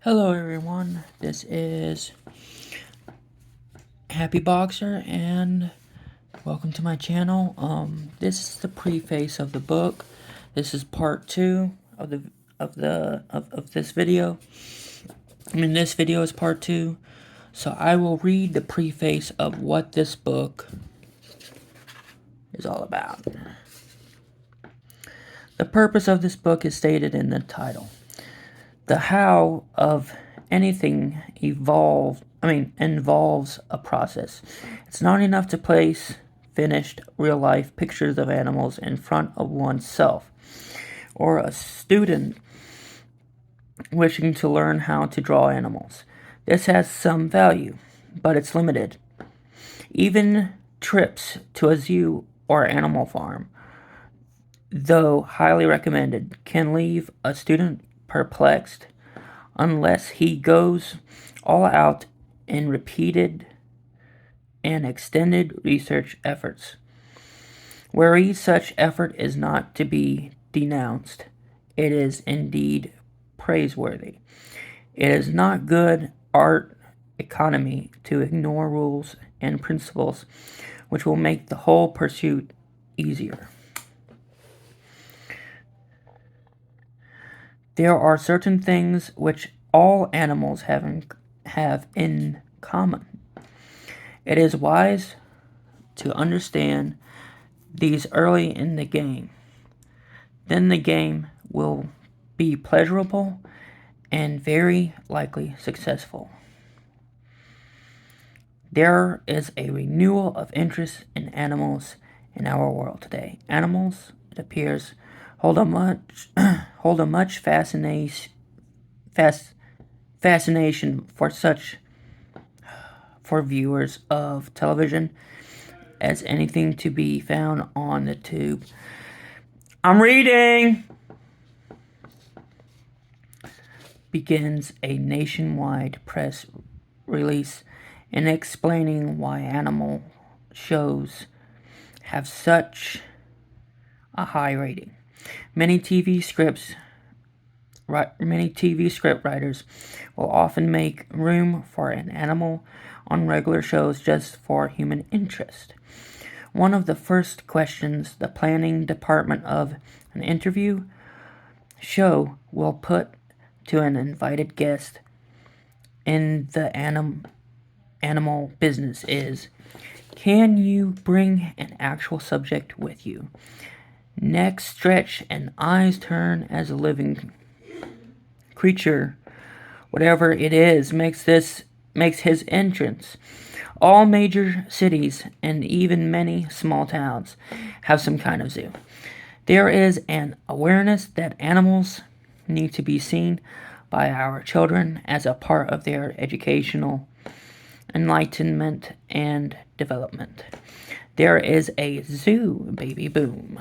Hello everyone, this is Happy Boxer and welcome to my channel. This is the preface of the book. This is part 2 of this video. This video is part 2. So I will read the preface of what this book is all about. The purpose of this book is stated in the title. The how of anything involves a process. It's not enough to place finished real-life pictures of animals in front of oneself, or a student wishing to learn how to draw animals. This has some value, but it's limited. Even trips to a zoo or animal farm, though highly recommended, can leave a student perplexed unless he goes all out in repeated and extended research efforts. Where such effort is not to be denounced, it is indeed praiseworthy. It is not good art economy to ignore rules and principles which will make the whole pursuit easier. There are certain things which all animals have in common. It is wise to understand these early in the game. Then the game will be pleasurable and very likely successful. There is a renewal of interest in animals in our world today. Animals, it appears, hold a much fascination for viewers of television as anything to be found on the tube. I'm reading! Begins a nationwide press release in explaining why animal shows have such a high rating. Many TV script writers will often make room for an animal on regular shows just for human interest. One of the first questions the planning department of an interview show will put to an invited guest in the animal business is, can you bring an actual subject with you? Necks stretch and eyes turn as a living creature, whatever it is, makes his entrance. All major cities and even many small towns have some kind of zoo. There is an awareness that animals need to be seen by our children as a part of their educational enlightenment and development. There is a zoo baby boom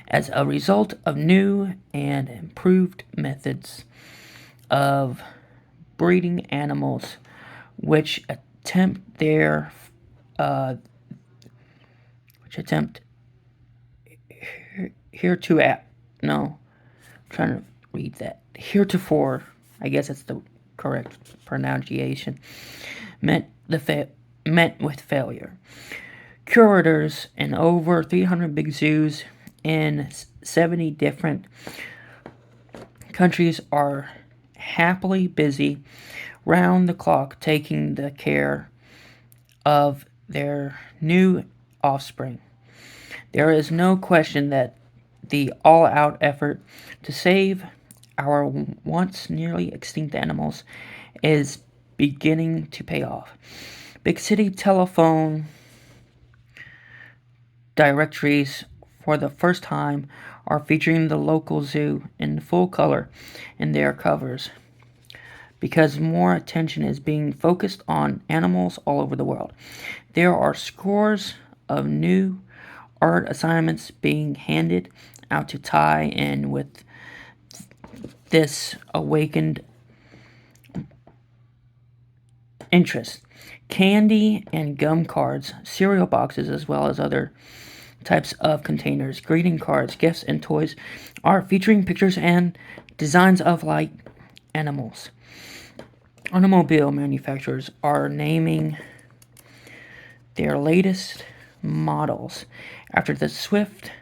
as a result of new and improved methods of breeding animals which attempt heretofore, I guess that's the correct pronunciation, met with failure. Curators in over 300 big zoos in 70 different countries are happily busy round the clock taking the care of their new offspring. There is no question that the all-out effort to save our once nearly extinct animals is beginning to pay off. Big city telephone directories for the first time are featuring the local zoo in full color in their covers because more attention is being focused on animals all over the world. There are scores of new art assignments being handed out to tie in with this awakened interest. Candy and gum cards, cereal boxes, as well as other types of containers, greeting cards, gifts, and toys are featuring pictures and designs of like animals. Automobile manufacturers are naming their latest models after the swifter,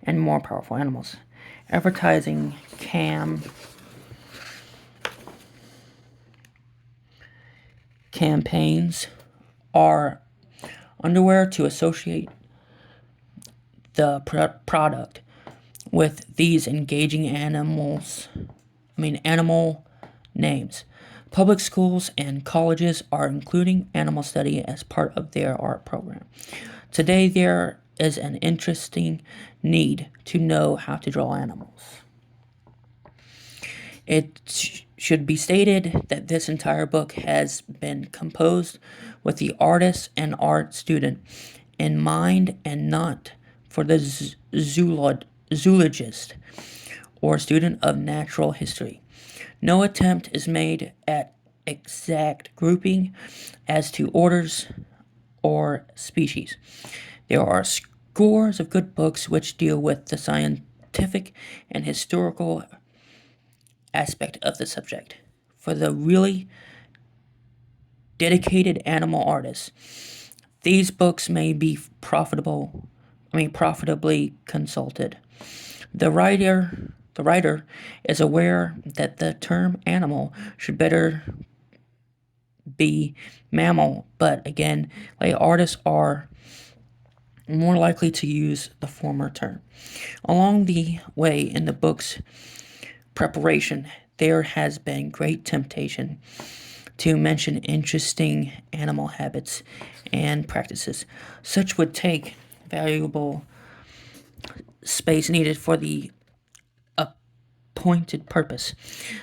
and more powerful animals. Advertising campaigns are underwear to associate the product with these engaging animal names. Public schools and colleges are including animal study as part of their art program. Today, there is an interesting need to know how to draw animals. It should be stated that this entire book has been composed with the artist and art student in mind and not for the zoologist or student of natural history. No attempt is made at exact grouping as to orders or species. There are scores of good books which deal with the scientific and historical aspect of the subject. For the really dedicated animal artists, these books may be profitably consulted. The writer is aware that the term animal should better be mammal, but again, lay artists are more likely to use the former term. Along the way in the book's preparation, there has been great temptation to mention interesting animal habits and practices. Such would take valuable space needed for the appointed purpose.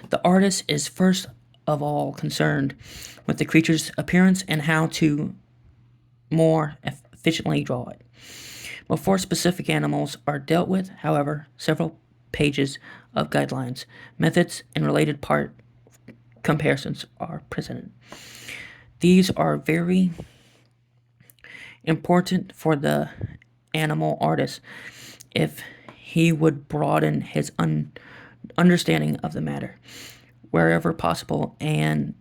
The artist is first of all concerned with the creature's appearance and how to more efficiently draw it. Before specific animals are dealt with, however, several pages of guidelines, methods, and related part comparisons are presented. These are very important for the animal artist if he would broaden his understanding of the matter wherever possible. The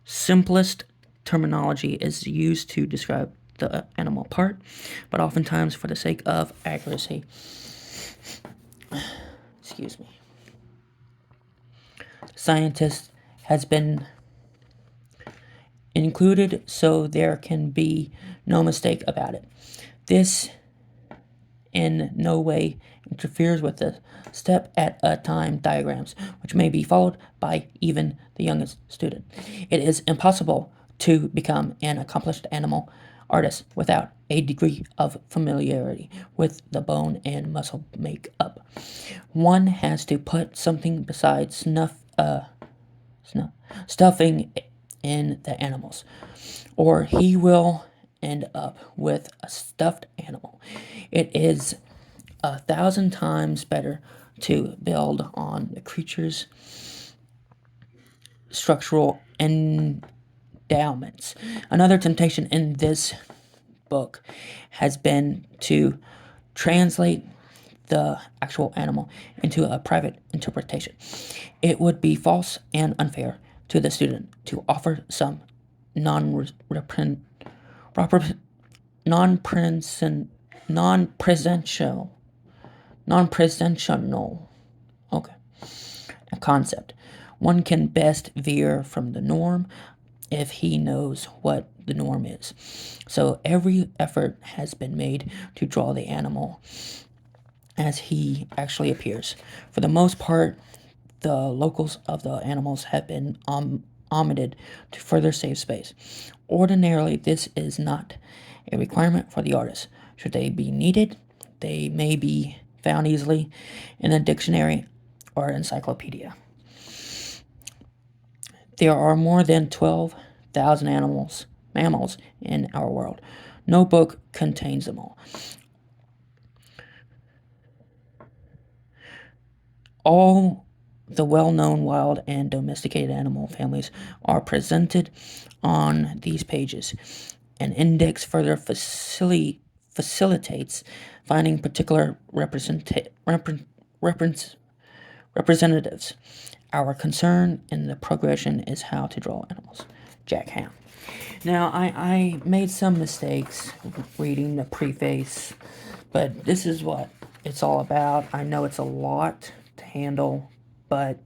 simplest terminology is used to describe the animal part, but oftentimes for the sake of accuracy, scientist has been included so there can be no mistake about it. This in no way interferes with the step at a time diagrams, which may be followed by even the youngest student. It is impossible to become an accomplished animal artist without a degree of familiarity with the bone and muscle makeup. One has to put something besides stuffing in the animals, or he will end up with a stuffed animal. It is 1,000 times better to build on the creature's structural endowments. Another temptation in this book has been to translate the actual animal into a private interpretation. It would be false and unfair to the student to offer some non-presential okay, a concept. One can best veer from the norm if he knows what the norm is. So every effort has been made to draw the animal as he actually appears. For the most part, the locals of the animals have been omitted to further save space. Ordinarily, this is not a requirement for the artist. Should they be needed, they may be found easily in a dictionary or encyclopedia. There are more than 12,000 mammals in our world. No book contains them all. All the well-known wild and domesticated animal families are presented on these pages. An index further facilitates finding particular representatives. Our concern in the progression is how to draw animals. Jack Hamm. Now, I made some mistakes reading the preface, but this is what it's all about. I know it's a lot to handle, but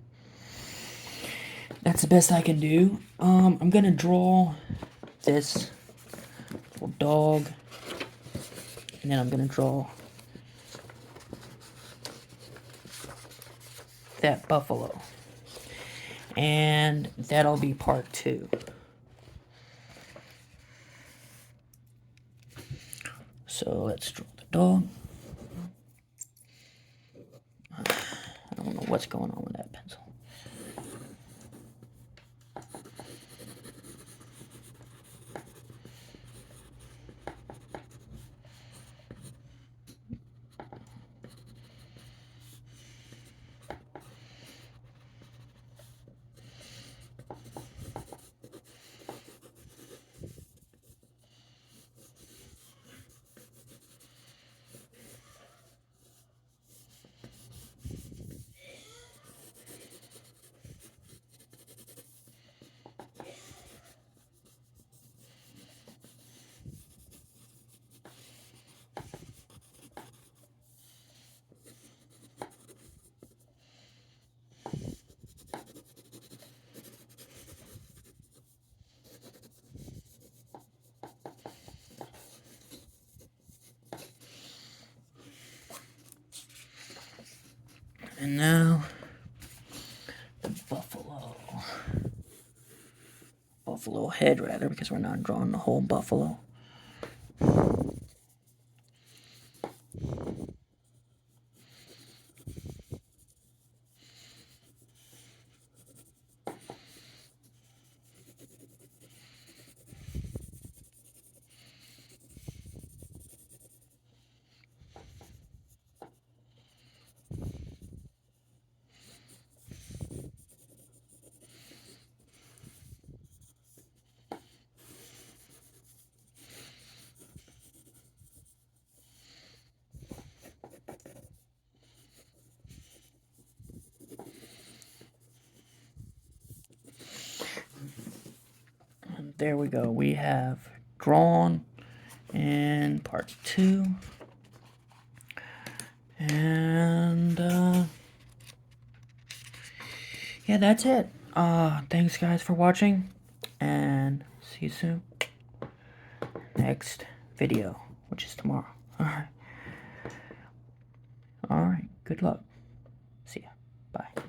that's the best I can do. I'm gonna draw this little dog, and then I'm gonna draw that buffalo, and that'll be part 2. So let's draw the dog. I don't know what's going on with that pencil. And now, the buffalo head rather, because we're not drawing the whole buffalo. And there we go. We have drawn in part 2. And yeah, that's it. Thanks guys for watching, and see you soon. Next video, which is tomorrow. Alright. Good luck. See ya. Bye.